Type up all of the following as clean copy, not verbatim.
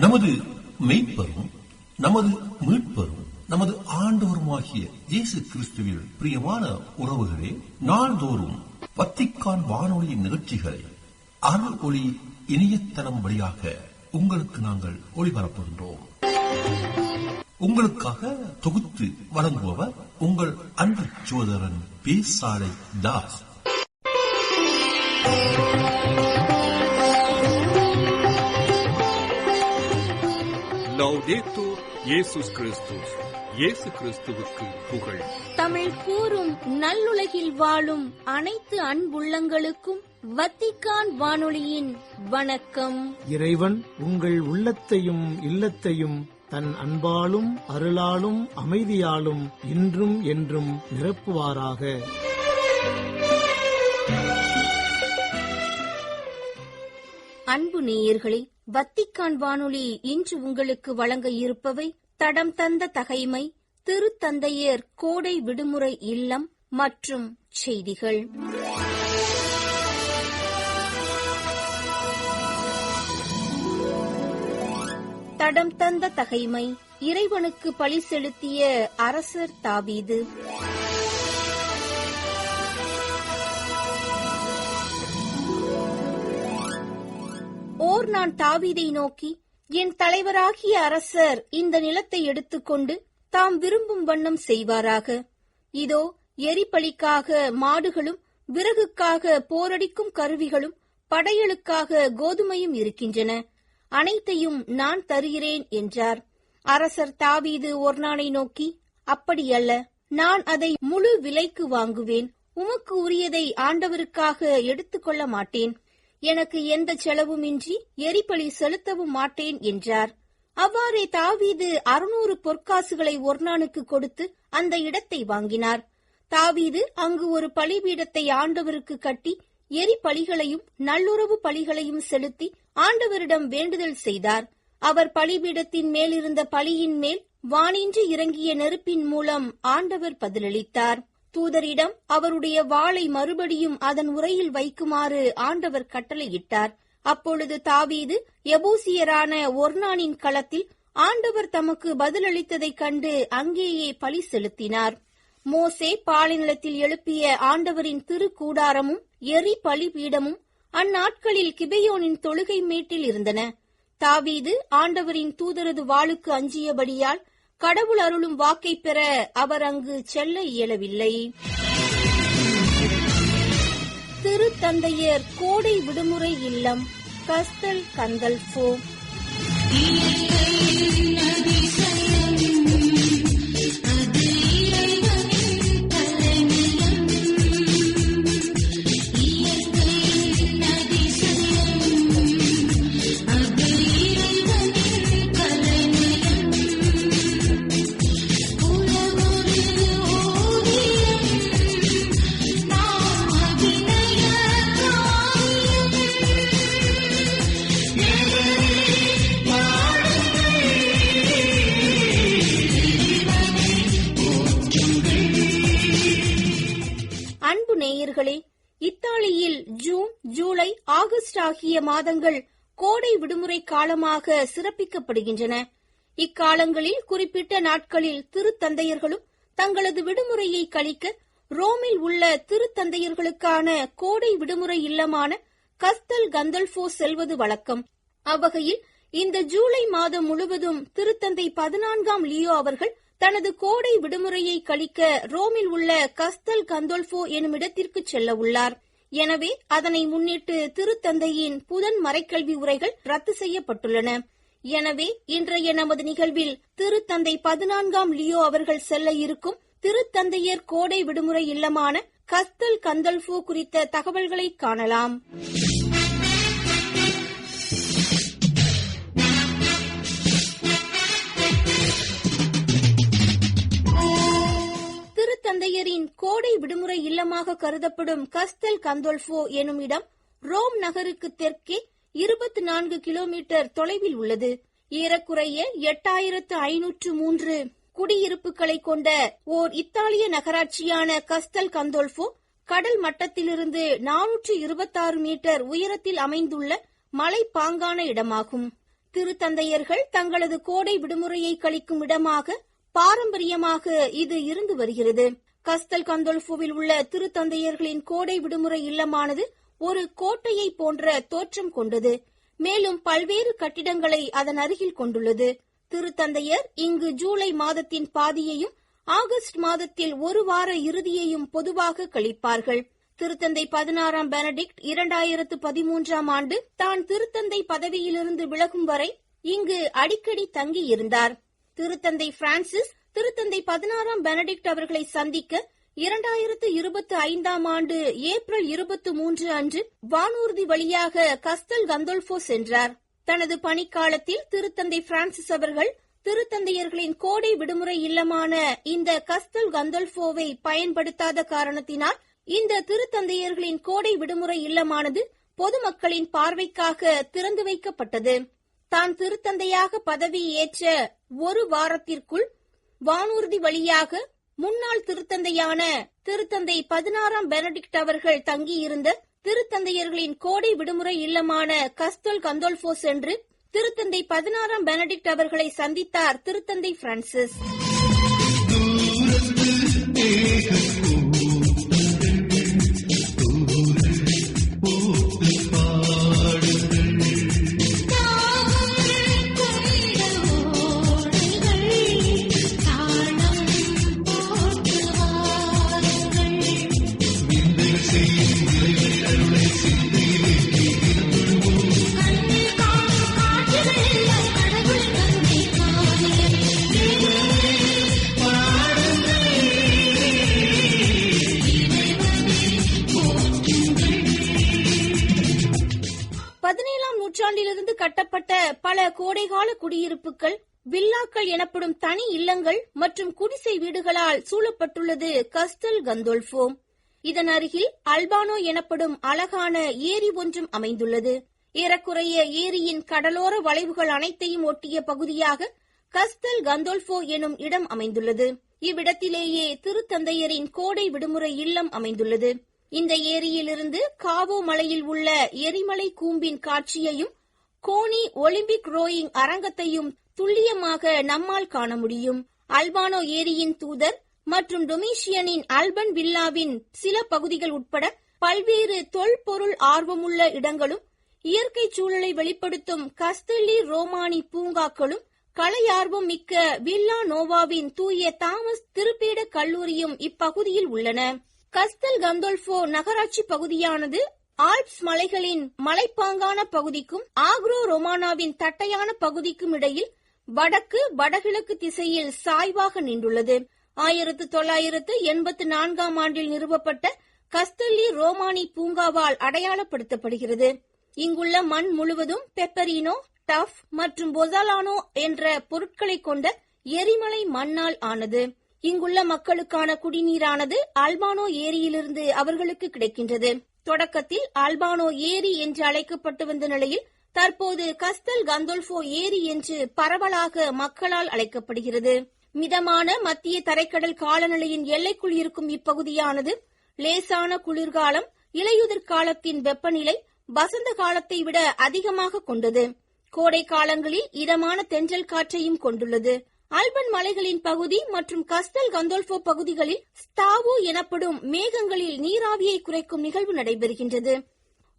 நமது மெய்ப்பரும் நமது மீட்பரும் நமது ஆண்டவருமாகிய இயேசு கிறிஸ்துவில் பிரியமான உறவுகளே, நாள்தோறும் வத்திக்கான் வானொலியின் நிகழ்ச்சிகளை அருள் ஒளி இணையதளம் வழியாக உங்களுக்கு நாங்கள் ஒளிபரப்புகின்றோம். உங்களுக்காக தொகுத்து வழங்குபவர் உங்கள் அன்பு சகோதரன் பேசாலை தாஸ். லௌதேத்தூர் இயேசுஸ் கிறிஸ்துஸ். இயேசு கிறிஸ்துவுக்கு புகழ். தமிழ் கூறும் நல்லுலகில் வாழும் அனைத்து அன்புள்ளங்களுக்கும் வத்திக்கான் வானொலியின் வணக்கம். இறைவன் உங்கள் உள்ளத்தையும் இல்லத்தையும் தன் அன்பாலும் அருளாலும் அமைதியாலும் இன்றும் என்றும் நிரப்புவாராக. அன்பு நேயர்களே, வத்திக்கான் வானொலி இன்று உங்களுக்கு வழங்க இருப்பவை தடம் தந்த தகைமை, திருத்தந்தையர் கோடை விடுமுறை இல்லம் மற்றும் செய்திகள். தடம் தந்த தகைமை. இறைவனுக்கு பலி செலுத்திய அரசர் தாவீது. நான் தாவீதை நோக்கி, என் தலைவராகிய அரசர் இந்த நிலத்தை எடுத்துக்கொண்டு தாம் விரும்பும் வண்ணம் செய்வாராக. இதோ எரிபலிக்காக மாடுகளும் விறகுக்காக போரடிக்கும் கருவிகளும் படையலுக்காக கோதுமையும் இருக்கின்றன, அனைத்தையும் நான் தருகிறேன் என்றார். அரசர் தாவீது ஒர்னானை நோக்கி, அப்படியல்ல, நான் அதை முழு விலைக்கு வாங்குவேன். உமக்கு உரியதை ஆண்டவருக்காக எடுத்துக்கொள்ள மாட்டேன். எனக்கு எந்த செலவுமின்றி எரிபலி செலுத்தவும் மாட்டேன் என்றார். அவ்வாறே தாவீது 600 பொற்காசுகளை ஒர்னானுக்கு கொடுத்து அந்த இடத்தை வாங்கினார். தாவீது அங்கு ஒரு பலிபீடத்தை ஆண்டவருக்கு கட்டி எரிபலிகளையும் நல்லுறவு பலிகளையும் செலுத்தி ஆண்டவரிடம் வேண்டுதல் செய்தார். அவர் பலிபீடத்தின் மேலிருந்த பலியின் மேல் வானின்று இறங்கிய நெருப்பின் மூலம் ஆண்டவர் பதிலளித்தார். தூதரிடம் அவருடைய வாளை மறுபடியும் அதன் உரையில் வைக்குமாறு ஆண்டவர் கட்டளையிட்டார். அப்பொழுது தாவீது எபூசியரான ஒர்னானின் களத்தில் ஆண்டவர் தமக்கு பதிலளித்ததைக் கண்டு அங்கேயே பலி செலுத்தினார். மோசே பாலைநிலத்தில் எழுப்பிய ஆண்டவரின் திருக்கூடாரமும் எரி பலிபீடமும் அந்நாட்களில் கிபெயோனின் தொழுகை மேட்டில் இருந்தன. தாவீது ஆண்டவரின் தூதரது வாளுக்கு அஞ்சியபடியால் கடவுள் அருளும் வாக்கை பெற அவர் அங்கு செல்ல இயலவில்லை. திருத்தந்தையர் கோடை விடுமுறை இல்லம், கஸ்தல் கந்தல்ஃபோ. இத்தாலியில் ஜூன், ஜூலை, ஆகஸ்ட் ஆகிய மாதங்கள் கோடை விடுமுறை காலமாக சிறப்பிக்கப்படுகின்றன. இக்காலங்களில் குறிப்பிட்ட நாட்களில் திருத்தந்தையர்களும் தங்களது விடுமுறையை கழிக்க ரோமில் உள்ள திருத்தந்தையர்களுக்கான கோடை விடுமுறை இல்லமான கஸ்தல் கந்தல்ஃபோ செல்வது வழக்கம். அவ்வகையில் இந்த ஜூலை மாதம் முழுவதும் திருத்தந்தை 14ஆம் லியோ அவர்கள் தனது கோடை விடுமுறையை கழிக்க ரோமில் உள்ள கஸ்தல் கந்தோல்ஃபோ எனும் இடத்திற்கு செல்ல உள்ளார். எனவே அதனை முன்னிட்டு திருத்தந்தையின் புதன் மறைக்கல்வி உரைகள் ரத்து செய்யப்பட்டுள்ளன. எனவே இன்றைய நமது நிகழ்வில் திருத்தந்தை 14ஆம் லியோ அவர்கள் செல்ல இருக்கும் திருத்தந்தையர் கோடை விடுமுறை இல்லமான கஸ்தல் கந்தல்ஃபோ குறித்த தகவல்களை காணலாம். திருத்தந்தையரின் கோடை விடுமுறை இல்லமாக கருதப்படும் கஸ்தல் கந்தோல்ஃபோ எனும் இடம் ரோம் நகருக்கு தெற்கே 24 கிலோமீட்டர் தொலைவில் உள்ளது. ஏறக்குறைய 8503 குடியிருப்புகளை கொண்ட ஓர் இத்தாலிய நகராட்சியான கஸ்தல் கந்தோல்ஃபோ கடல் மட்டத்திலிருந்து 426 மீட்டர் உயரத்தில் அமைந்துள்ள மலைப்பாங்கான இடமாகும். திருத்தந்தையர்கள் தங்களது கோடை விடுமுறையை கழிக்கும் இடமாக பாரம்பரியமாக இது இருந்து வருகிறது. கஸ்தல் கந்தோல்ஃபோவில் உள்ள திருத்தந்தையர்களின் கோடை விடுமுறை இல்லமானது ஒரு கோட்டையை போன்ற தோற்றம் கொண்டது. மேலும் பல்வேறு கட்டிடங்களை அதன் அருகில் கொண்டுள்ளது. திருத்தந்தையர் இங்கு ஜூலை மாதத்தின் பாதியையும் ஆகஸ்ட் மாதத்தில் ஒரு வார இறுதியையும் பொதுவாக கழிப்பார்கள். திருத்தந்தை 16ஆம் பெனடிக்ட் 2013ஆம் ஆண்டு தான் திருத்தந்தை பதவியிலிருந்து விலகும் வரை இங்கு அடிக்கடி தங்கி இருந்தார். திருத்தந்தை பிரான்சிஸ் திருத்தந்தை 16ஆம் பெனடிக்ட் அவர்களை சந்திக்க 2025ஆம் ஆண்டு ஏப்ரல் 23 அன்று வானூர்தி வழியாக கஸ்தல் கந்தோல்ஃபோ சென்றார். தனது பணிக்காலத்தில் திருத்தந்தை பிரான்சிஸ் அவர்கள் திருத்தந்தையர்களின் கோடை விடுமுறை இல்லமான இந்த கஸ்தல் கந்தோல்ஃபோவை பயன்படுத்தாத காரணத்தினால் இந்த திருத்தந்தையர்களின் கோடை விடுமுறை இல்லமானது பொதுமக்களின் பார்வைக்காக திறந்து வைக்கப்பட்டது. தான் திருத்தந்தையாக பதவி ஏற்ற ஒரு வாரத்திற்குள் வானூர்தி வழியாக முன்னாள் திருத்தந்தையான திருத்தந்தை 16ஆம் பெனடிக்ட் அவர்கள் தங்கியிருந்த திருத்தந்தையர்களின் கோடை விடுமுறை இல்லமான கஸ்தல் கந்தோல்ஃபோ சென்று திருத்தந்தை 16ஆம் பெனடிக்ட் அவர்களை சந்தித்தார் திருத்தந்தை பிரான்சிஸ். நூற்றாண்டிலிருந்து கட்டப்பட்ட பல கோடைகால குடியிருப்புகள், வில்லாக்கள் எனப்படும் தனி இல்லங்கள் மற்றும் குடிசை வீடுகளால் சூழப்பட்டுள்ளது கஸ்தல் கந்தோல்ஃபோ. இதன் அருகில் அல்பானோ எனப்படும் அழகான ஏரி ஒன்றும் அமைந்துள்ளது. ஏறக்குறைய ஏரியின் கடலோர வளைவுகள் அனைத்தையும் ஒட்டிய பகுதியாக கஸ்தல் கந்தோல்ஃபோ எனும் இடம் அமைந்துள்ளது. இவ்விடத்திலேயே திருத்தந்தையரின் கோடை விடுமுறை இல்லம் அமைந்துள்ளது. இந்த ஏரியிலிருந்து காவோ மலையில் உள்ள எரிமலை கூம்பின் காட்சியையும் கோனி ஒலிம்பிக் ரோயிங் அரங்கத்தையும் துல்லியமாக நம்மால் காண முடியும். அல்பானோ ஏரியின் தூதர் மற்றும் டொமிஷியனின் அல்பன் வில்லாவின் சில பகுதிகள் உட்பட பல்வேறு தொல்பொருள் ஆர்வமுள்ள இடங்களும், இயற்கை சூழலை வெளிப்படுத்தும் கஸ்தெல்லி ரோமானி பூங்காக்களும், கலையார்வம் மிக்க வில்லா நோவாவின் தூய தாமஸ் திருப்பீட கல்லூரியும் இப்பகுதியில் உள்ளன. கஸ்தல் கந்தோல்ஃபோ நகராட்சி பகுதியானது ஆல்ப்ஸ் மலைகளின் மலைப்பாங்கான பகுதிக்கும் ஆக்ரோ ரொமானாவின் தட்டையான பகுதிக்கும் இடையில் வடக்கு வடகிழக்கு திசையில் சாய்வாக நின்றுள்ளது. 1984ஆம் ஆண்டில் நிறுவப்பட்ட கஸ்தெல்லி ரோமானி பூங்காவால் அடையாளப்படுத்தப்படுகிறது. இங்குள்ள மண் முழுவதும் பெப்பரினோ, டஃப் மற்றும் பொசாலானோ என்ற பொருட்களை கொண்ட எரிமலை மண்ணால் ஆனது. இங்குள்ள மக்களுக்கான குடிநீரானது அல்பானோ ஏரியிலிருந்து அவர்களுக்கு கிடைக்கின்றது. தொடக்கத்தில் அல்பானோ ஏரி என்று அழைக்கப்பட்டு வந்த நிலையில் தற்போது கஸ்தல் கந்தோல்ஃபோ ஏரி என்று பரவலாக மக்களால் அழைக்கப்படுகிறது. மிதமான மத்திய தரைக்கடல் காலநிலையின் எல்லைக்குள் இருக்கும் இப்பகுதியானது லேசான குளிர்காலம், இலையுதிர் காலத்தின் வெப்பநிலை வசந்த காலத்தை விட அதிகமாக கொண்டது. கோடை காலங்களில் இதமான தென்றல் காற்றையும் கொண்டுள்ளது. அல்பன் மலைகளின் பகுதி மற்றும் கஸ்தல் கந்தோல்ஃபோ பகுதிகளில் ஸ்தாவோ எனப்படும் மேகங்களில் நீராவியை குறைக்கும் நிகழ்வு நடைபெறுகின்றது.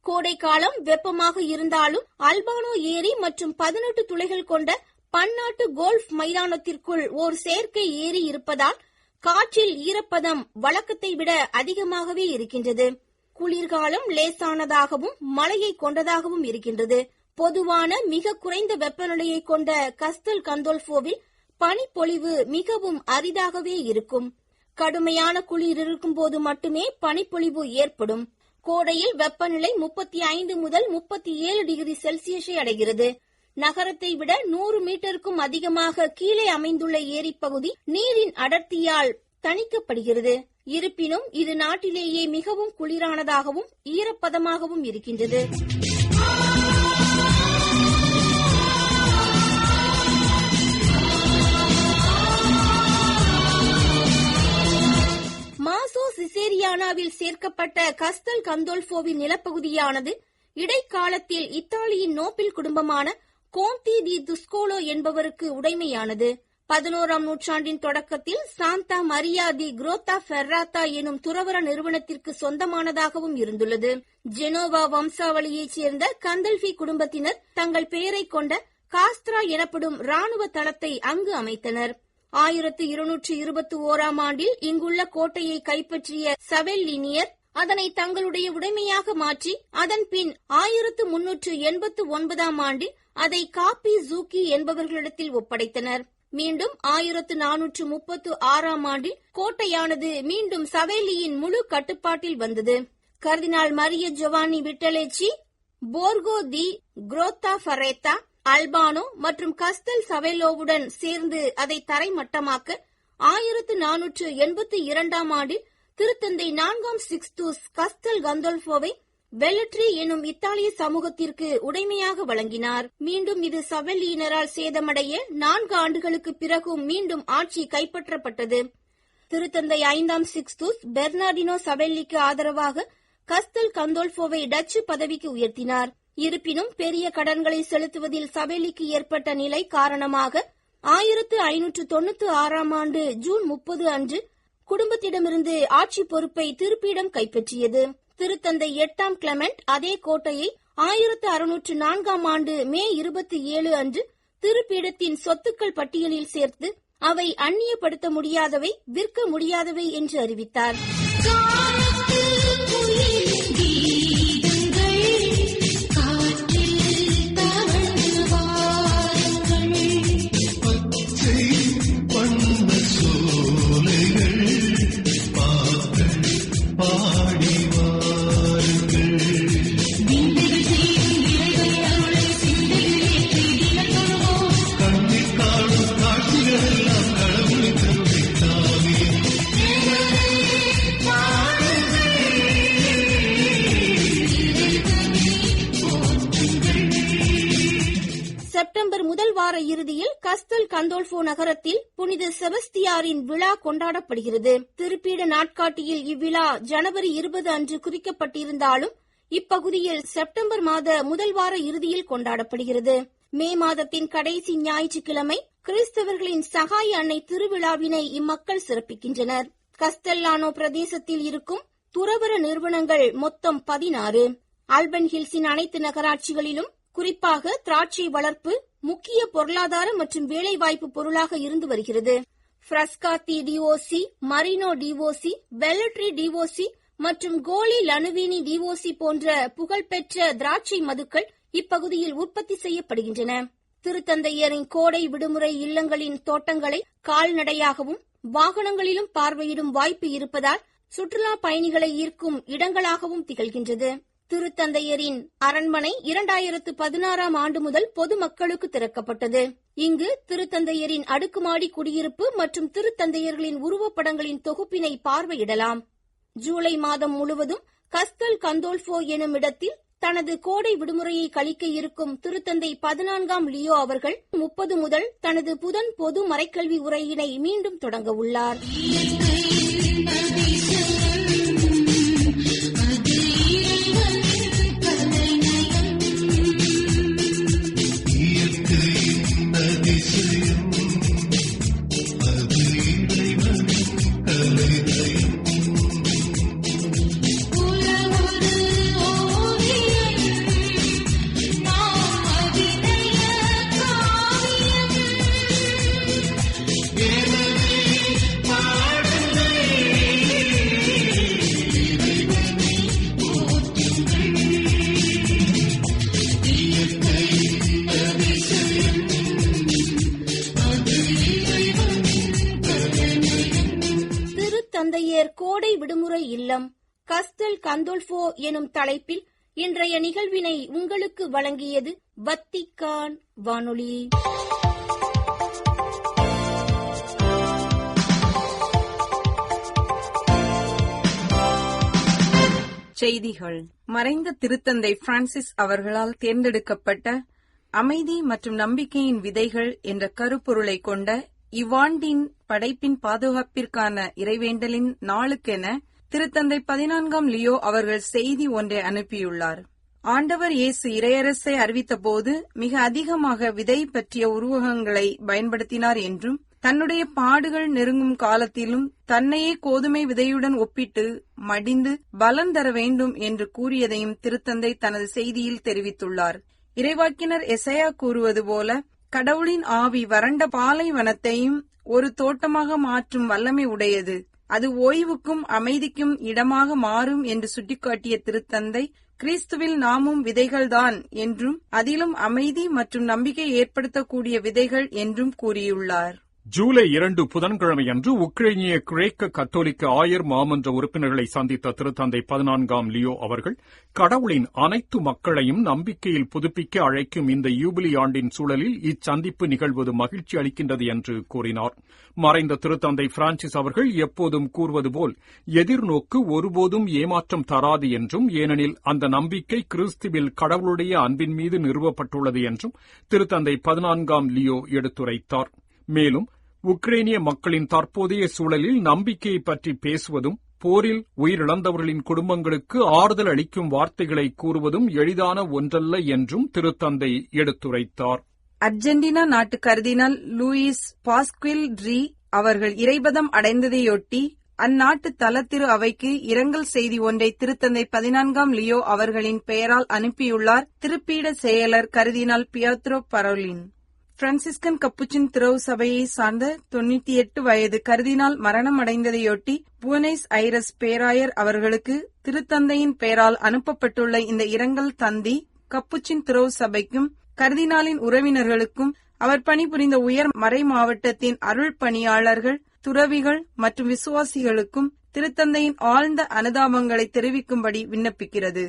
கோடை காலம் வெப்பமாக இருந்தாலும் அல்பானோ ஏரி மற்றும் 18 துளைகள் கொண்ட பன்னாட்டு கோல்ஃப் மைதானத்திற்குள் ஓர் செயற்கை ஏரி இருப்பதால் காற்றில் ஈரப்பதம் வழக்கத்தை விட அதிகமாகவே இருக்கின்றது. குளிர்காலம் லேசானதாகவும் மழையை கொண்டதாகவும் இருக்கின்றது. பொதுவான மிக குறைந்த வெப்பநிலையை கொண்ட கஸ்தல் கந்தோல்ஃபோவில் பனிப்பொழிவு மிகவும் அரிதாகவே இருக்கும். கடுமையான குளிர் இருக்கும் போது மட்டுமே பனிப்பொழிவு ஏற்படும். கோடையில் வெப்பநிலை 35 முதல் 37 டிகிரி செல்சியஸை அடைகிறது. நகரத்தை விட 100 மீட்டருக்கும் அதிகமாக கீழே அமைந்துள்ள ஏரிப்பகுதி நீரின் அடர்த்தியால் தணிக்கப்படுகிறது. இருப்பினும் இது நாட்டிலேயே மிகவும் குளிரானதாகவும் ஈரப்பதமாகவும் இருக்கின்றது. மாசோ சிசேரியானாவில் சேர்க்கப்பட்ட கஸ்தல் கந்தோல்ஃபோவின் நிலப்பகுதியானது இடைக்காலத்தில் இத்தாலியின் நோபில் குடும்பமான கோந்தி தி துஸ்கோலோ என்பவருக்கு உடைமையானது. 11ஆம் நூற்றாண்டின் தொடக்கத்தில் சாந்தா மரியா தி குரோத்தா ஃபெர்ராத்தா எனும் துறவற நிறுவனத்திற்கு சொந்தமானதாகவும் இருந்துள்ளது. ஜெனோவா வம்சாவளியைச் சேர்ந்த கந்தல்ஃபி குடும்பத்தினர் தங்கள் பெயரை கொண்ட காஸ்த்ரா எனப்படும் ராணுவ தளத்தை அங்கு அமைத்தனர். 1221ஆம் ஆண்டில் இங்குள்ள கோட்டையை கைப்பற்றிய சவெல்லினியர் அதனை தங்களுடைய உடைமையாக மாற்றி அதன் பின் 1389ஆம் ஆண்டில் அதை காப்பி ஜூக்கி என்பவர்களிடத்தில் ஒப்படைத்தனர். மீண்டும் 1436ஆம் ஆண்டில் கோட்டையானது மீண்டும் சவேலியின் முழு கட்டுப்பாட்டில் வந்தது. கர்தினால் மரிய ஜோவானி விட்டலேச்சி, போர்கோ தி குரோத்தா ஃபரெத்தா, அல்பானோ மற்றும் கஸ்டல் சவேலோவுடன் சேர்ந்து அதை தரைமட்டமாக்க 1482ஆம் ஆண்டில் திருத்தந்தை 4ஆம் சிக்ஸ்டூஸ் கஸ்டல் கந்தோல்ஃபோவை வெல்லட்ரி எனும் இத்தாலிய சமூகத்திற்கு உடைமையாக வழங்கினார். மீண்டும் இது சவெல்லியினரால் சேதமடைய 4 ஆண்டுகளுக்கு பிறகும் மீண்டும் ஆட்சி கைப்பற்றப்பட்டது. திருத்தந்தை 5ஆம் சிக்ஸ்டூஸ் பெர்னார்டினோ சவெல்லிக்கு ஆதரவாக கஸ்டல் கந்தோல்ஃபோவை டச்சு பதவிக்கு உயர்த்தினார். இருப்பினும் பெரிய கடன்களை செலுத்துவதில் சவெல்லிக்கு ஏற்பட்ட நிலை காரணமாக 1596ஆம் ஆண்டு ஜூன் 30 அன்று குடும்பத்திடமிருந்து ஆட்சி பொறுப்பை திருப்பியிடம் கைப்பற்றியது. திருத்தந்தை 8ஆம் கிளமெண்ட் அதே கோட்டையை 1604ஆம் ஆண்டு மே 27 அன்று திருப்பீடத்தின் சொத்துக்கள் பட்டியலில் சேர்த்து அவை அந்நியப்படுத்த முடியாதவை, விற்க முடியாதவை என்று அறிவித்தார். செப்டம்பர் முதல் வார இறுதியில் கஸ்டல் கந்தோல்ஃபோ நகரத்தில் புனித செபஸ்தியாரின் விழா கொண்டாடப்படுகிறது. திருப்பீட நாட்காட்டியில் இவ்விழா ஜனவரி 20 அன்று குறிக்கப்பட்டிருந்தாலும் இப்பகுதியில் செப்டம்பர் மாத முதல் வார இறுதியில் கொண்டாடப்படுகிறது. மே மாதத்தின் கடைசி ஞாயிற்றுக்கிழமை கிறிஸ்தவர்களின் சகாய அன்னை திருவிழாவினை இம்மக்கள் சிறப்பிக்கின்றனர். கஸ்டல்லானோ பிரதேசத்தில் இருக்கும் துறவற நிறுவனங்கள் மொத்தம் 16. ஆல்பன் ஹில்ஸின் அனைத்து நகராட்சிகளிலும் குறிப்பாக திராட்சை வளர்ப்பு முக்கிய பொருளாதார மற்றும் வேலைவாய்ப்பு பொருளாக இருந்து வருகிறது. ஃப்ரஸ்காத்தி டிஓசி, மரினோ டிஓசி, வெல்லட்ரி டிஓசி மற்றும் கோலி லனுவீனி டிஓசி போன்ற புகழ்பெற்ற திராட்சை மதுக்கள் இப்பகுதியில் உற்பத்தி செய்யப்படுகின்றன. திருத்தந்தையரின் கோடை விடுமுறை இல்லங்களின் தோட்டங்களை கால்நடையாகவும் வாகனங்களிலும் பார்வையிடும் வாய்ப்பு இருப்பதால் சுற்றுலா பயணிகளை ஈர்க்கும் இடங்களாகவும் திகழ்கின்றது. திருத்தந்தையரின் அரண்மனை 2016ஆம் ஆண்டு முதல் பொதுமக்களுக்கு திறக்கப்பட்டது. இங்கு திருத்தந்தையரின் அடுக்குமாடி குடியிருப்பு மற்றும் திருத்தந்தையர்களின் உருவப்படங்களின் தொகுப்பினை பார்வையிடலாம். ஜூலை மாதம் முழுவதும் கஸ்டல் கந்தோல்ஃபோ எனும் இடத்தில் தனது கோடை விடுமுறையை கழிக்க இருக்கும் திருத்தந்தை 14ஆம் லியோ அவர்கள் 30 முதல் தனது புதன் பொது மறைக்கல்வி உரையினை மீண்டும் தொடங்க உள்ளார். தந்தையர் கோடை விடுமுறை இல்லம் கஸ்டல் கந்தோல்ஃபோ எனும் தலைப்பில் இன்றைய நிகழ்வினை உங்களுக்கு வழங்கியது வத்திக்கான் வானொலி. செய்திகள். மறைந்த திருத்தந்தை பிரான்சிஸ் அவர்களால் தேர்ந்தெடுக்கப்பட்ட அமைதி மற்றும் நம்பிக்கையின் விதைகள் என்ற கருப்பொருளை கொண்ட இவ்வாண்டின் படைப்பின் பாதுகாப்பிற்கான இறைவேண்டலின் நாளுக்கென திருத்தந்தை 14ஆம் லியோ அவர்கள் செய்தி ஒன்றை அனுப்பியுள்ளார். ஆண்டவர் இயேசு இறையரசை அறிவித்தபோது மிக அதிகமாக விதை பற்றிய உருவகங்களை பயன்படுத்தினார் என்றும், தன்னுடைய பாடுகள் நெருங்கும் காலத்திலும் தன்னையே கோதுமை விதையுடன் ஒப்பிட்டு மடிந்து பலன் தர வேண்டும் என்று கூறியதையும் திருத்தந்தை தனது செய்தியில் தெரிவித்துள்ளார். இறைவாக்கினர் எசையா கூறுவது போல, கடவுளின் ஆவி வறண்ட பாலைவனத்தையும் ஒரு தோட்டமாக மாற்றும் வல்லமை உடையது. அது ஓய்வுக்கும் அமைதிக்கும் இடமாக மாறும் என்று சுட்டிக்காட்டிய திருத்தந்தை, கிறிஸ்துவில் நாமும் விதைகள்தான் என்றும், அதிலும் அமைதி மற்றும் நம்பிக்கை ஏற்படுத்தக்கூடிய விதைகள் என்றும் கூறியுள்ளார். ஜூலை 2 புதன்கிழமையன்று உக்ரைனிய கிரேக்க கத்தோலிக்க ஆயர் மாமன்ற உறுப்பினர்களை சந்தித்த திருத்தந்தை 14ஆம் லியோ அவர்கள், கடவுளின் அனைத்து மக்களையும் நம்பிக்கையில் புதுப்பிக்க அழைக்கும் இந்த யூபிலி ஆண்டின் சூழலில் இச்சந்திப்பு நிகழ்வது மகிழ்ச்சி அளிக்கின்றது என்று கூறினார். மறைந்த திருத்தந்தை பிரான்சிஸ் அவர்கள் எப்போதும் கூறுவது போல், எதிர்நோக்கு ஒருபோதும் ஏமாற்றம் தராது என்றும், ஏனெனில் அந்த நம்பிக்கை கிறிஸ்துவில் கடவுளுடைய அன்பின் மீது நிறுவப்பட்டுள்ளது என்றும் திருத்தந்தை 14ஆம் லியோ எடுத்துரைத்தார். மேலும் உக்ரைனிய மக்களின் தற்போதைய சூழலில் நம்பிக்கையை பற்றி பேசுவதும், போரில் உயிரிழந்தவர்களின் குடும்பங்களுக்கு ஆறுதல் அளிக்கும் வார்த்தைகளை கூறுவதும் எளிதான ஒன்றல்ல என்றும் திருத்தந்தை எடுத்துரைத்தார். அர்ஜென்டினா நாட்டு கர்தினால் லூயிஸ் பாஸ்குவில் ட்ரீ அவர்கள் இறைபதம் அடைந்ததையொட்டி அந்நாட்டு தலத்திரு அவைக்கு இரங்கல் செய்தி ஒன்றை திருத்தந்தை 14ஆம் லியோ அவர்களின் பெயரால் அனுப்பியுள்ளார் திருப்பீட செயலர் கர்தினால் பியத்ரோ பரோலின். பிரான்சிஸ்கன் கப்புச்சின் திரவு சபையை சார்ந்த 98 வயது கர்தினால் மரணம் அடைந்ததையொட்டி புவனஸ் ஐரஸ் பேராயர் அவர்களுக்கு திருத்தந்தையின் பெயரால் அனுப்பப்பட்டுள்ள இந்த இரங்கல் தந்தி கப்புச்சின் திரவு சபைக்கும் கர்தினாலின் உறவினர்களுக்கும் அவர் பணிபுரிந்த உயர் மறை மாவட்டத்தின் அருள் பணியாளர்கள், துறவிகள் மற்றும் விசுவாசிகளுக்கும் திருத்தந்தையின் ஆழ்ந்த அனுதாபங்களை தெரிவிக்கும்படி விண்ணப்பிக்கிறது.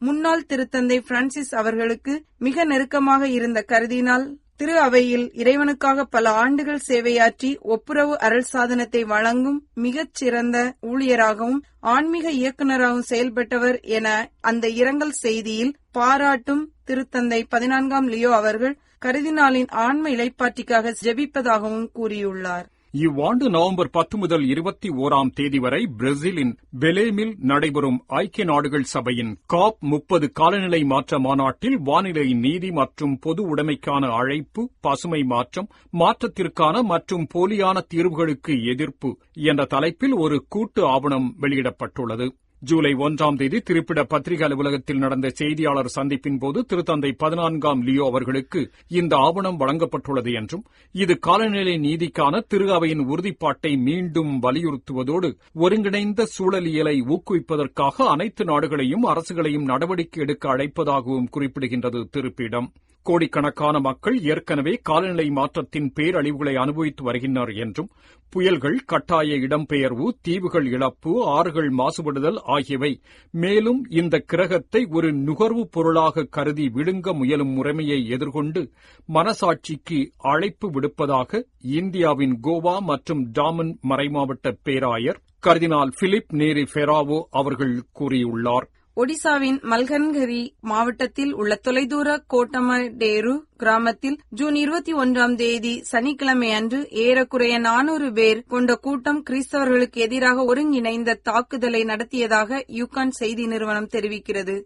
முன்னாள் திருத்தந்தை பிரான்சிஸ் அவர்களுக்கு மிக நெருக்கமாக இருந்த கர்தினால் திரு அவையில் இறைவனுக்காக பல ஆண்டுகள் சேவையாற்றி ஒப்புரவு அருள் சாதனத்தை வழங்கும் மிகச் சிறந்த ஊழியராகவும் ஆன்மீக இயக்குநராகவும் செயல்பட்டவர் என அந்த இரங்கல் செய்தியில் பாராட்டும் திருத்தந்தை 14ஆம் லியோ அவர்கள் கர்தினாலின் ஆன்ம இளைப்பாற்றிக்காக ஜெபிப்பதாகவும் கூறியுள்ளார். இவ்வாண்டு நவம்பர் 10 முதல் 21ஆம் தேதி வரை பிரேசிலின் பெலேமில் நடைபெறும் ஐக்கிய நாடுகள் சபையின் COP30 காலநிலை மாற்ற மாநாட்டில் வானிலை நீதி மற்றும் பொது உடைமைக்கான அழைப்பு, பசுமை மாற்றம், மாற்றத்திற்கான மற்றும் போலியான தீர்வுகளுக்கு எதிர்ப்பு என்ற தலைப்பில் ஒரு கூட்டு ஆவணம் வெளியிடப்பட்டுள்ளது. ஜூலை 1ஆம் தேதி திருப்பிட பத்திரிகை அலுவலகத்தில் நடந்த செய்தியாளர் சந்திப்பின் போது திருத்தந்தை 14ஆம் லியோ அவர்களுக்கு இந்த ஆவணம் வழங்கப்பட்டுள்ளது என்றும், இது காலநிலை நீதிக்கான திரு அவையின் உறுதிப்பாட்டை மீண்டும் வலியுறுத்துவதோடு ஒருங்கிணைந்த சூழலியலை ஊக்குவிப்பதற்காக அனைத்து நாடுகளையும் அரசுகளையும் நடவடிக்கை எடுக்க அழைப்பதாகவும் குறிப்பிடுகின்றது திருப்பிடம். கோடிக்கணக்கான மக்கள் ஏற்கனவே காலநிலை மாற்றத்தின் பேரழிவுகளை அனுபவித்து வருகின்றனர் என்றும், புயல்கள், கட்டாய இடம்பெயர்வு, தீவுகள் இழப்பு, ஆறுகள் மாசுபடுதல் ஆகியவை மேலும் இந்த கிரகத்தை ஒரு நுகர்வுப் பொருளாக கருதி விழுங்க முயலும் முறைமையை எதிர்கொண்டு மனசாட்சிக்கு அழைப்பு விடுப்பதாக இந்தியாவின் கோவா மற்றும் டாமன் மறைமாவட்ட பேராயர் கர்தினால் பிலிப் நேரி ஃபெராவோ அவர்கள் கூறியுள்ளார். ஒடிசாவின் மல்கன்கிரி மாவட்டத்தில் உள்ள தொலைதூர கோட்டமடேரு கிராமத்தில் ஜூன் 21ஆம் தேதி சனிக்கிழமை அன்று ஏறக்குறைய 400 பேர் கொண்ட கூட்டம் கிறிஸ்தவர்களுக்கு எதிராக ஒருங்கிணைந்த தாக்குதலை நடத்தியதாக யூகான் செய்தி நிறுவனம் தெரிவிக்கிறது.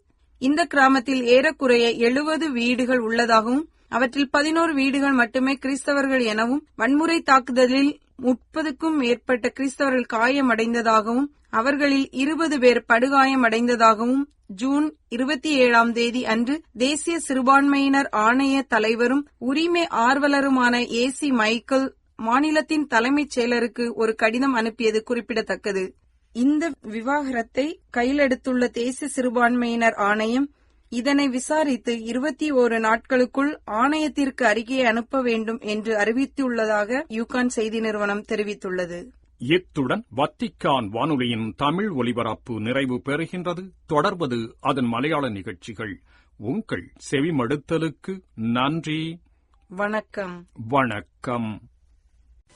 இந்த கிராமத்தில் ஏறக்குறைய 70 வீடுகள் உள்ளதாகவும் அவற்றில் 11 வீடுகள் மட்டுமே கிறிஸ்தவர்கள் எனவும், வன்முறை தாக்குதலில் 30க்கும் மேற்பட்ட கிறிஸ்தவர்கள் காயமடைந்ததாகவும் அவர்களில் 20 பேர் படுகாயமடைந்ததாகவும் ஜூன் 27ஆம் தேதி அன்று தேசிய சிறுபான்மையினர் ஆணைய தலைவரும் உரிமை ஆர்வலருமான ஏசி மைக்கேல் மாநிலத்தின் தலைமைச் செயலருக்கு ஒரு கடிதம் அனுப்பியது குறிப்பிடத்தக்கது. இந்த விவகாரத்தை கையிலெடுத்துள்ள தேசிய சிறுபான்மையினர் ஆணையம் இதனை விசாரித்து 21 நாட்களுக்குள் ஆணையத்திற்கு அறிக்கையை அனுப்ப வேண்டும் என்று அறிவித்துள்ளதாக யூகான் செய்தி நிறுவனம் தெரிவித்துள்ளது. இத்துடன் வத்திக்கான் வானொலியின் தமிழ் ஒலிபரப்பு நிறைவு பெறுகின்றது. தொடர்வது அதன் மலையாள நிகழ்ச்சிகள். உங்கள் செவிமடுத்தலுக்கு நன்றி. வணக்கம். வணக்கம்.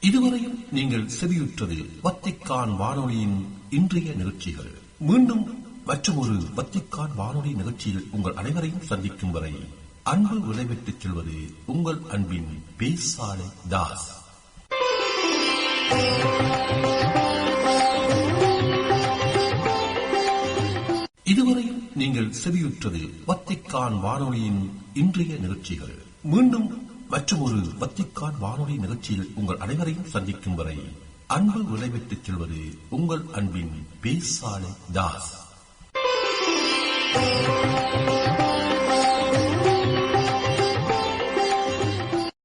இதுவரையும் நீங்கள் செவியுற்றது வத்திக்கான் வானொலியின் இன்றைய நிகழ்ச்சிகள். மீண்டும் மற்றொரு வத்திக்கான் வானொலி நிகழ்ச்சியில் உங்கள் அனைவரையும் சந்திக்கும் வரை அன்பு விடைபெற்றுச் செல்வது உங்கள் அன்பின் பேசாலை தாஸ். இது இதுவரையும் நீங்கள் செவியுற்றது வத்திக்கான் வானொலியின் இன்றைய நிகழ்ச்சிகள். மீண்டும் மற்றொரு வத்திக்கான் வானொலி நிகழ்ச்சியில் உங்கள் அனைவரையும் சந்திக்கும் வரை அன்பு விளைவித்துச் செல்வது உங்கள் அன்பின் பேசாலை தாஸ்.